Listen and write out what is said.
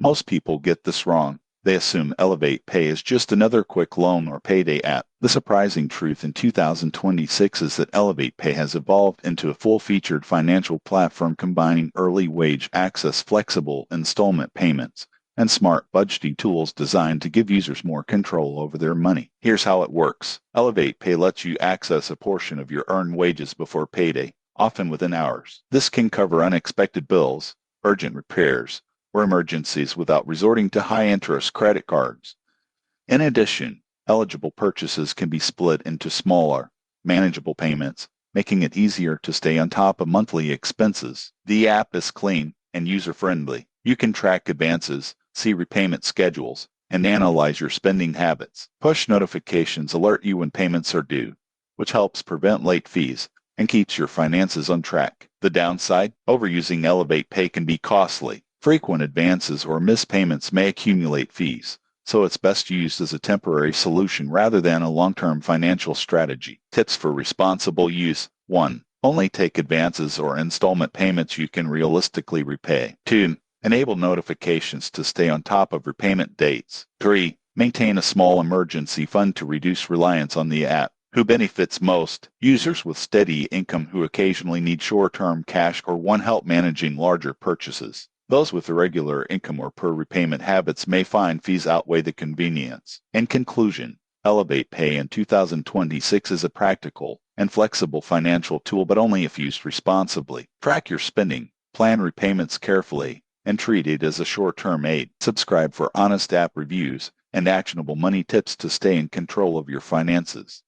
Most people get this wrong. They assume Elevate Pay is just another quick loan or payday app. The surprising truth in 2026 is that Elevate Pay has evolved into a full-featured financial platform combining early wage access, flexible installment payments, and smart budgeting tools designed to give users more control over their money. Here's how it works. Elevate Pay lets you access a portion of your earned wages before payday, often within hours. This can cover unexpected bills, urgent repairs, or emergencies without resorting to high-interest credit cards. In addition, eligible purchases can be split into smaller, manageable payments, making it easier to stay on top of monthly expenses. The app is clean and user-friendly. You can track advances, see repayment schedules, and analyze your spending habits. Push notifications alert you when payments are due, which helps prevent late fees and keeps your finances on track. The downside, overusing Elevate Pay can be costly. Frequent advances or missed payments may accumulate fees, so it's best used as a temporary solution rather than a long-term financial strategy. Tips for responsible use. 1. Only take advances or installment payments you can realistically repay. 2. Enable notifications to stay on top of repayment dates. 3. Maintain a small emergency fund to reduce reliance on the app. Who benefits most? Users with steady income who occasionally need short-term cash or want help managing larger purchases. Those with irregular income or poor repayment habits may find fees outweigh the convenience. In conclusion, Elevate Pay in 2026 is a practical and flexible financial tool, but only if used responsibly. Track your spending, plan repayments carefully, and treat it as a short-term aid. Subscribe for honest app reviews and actionable money tips to stay in control of your finances.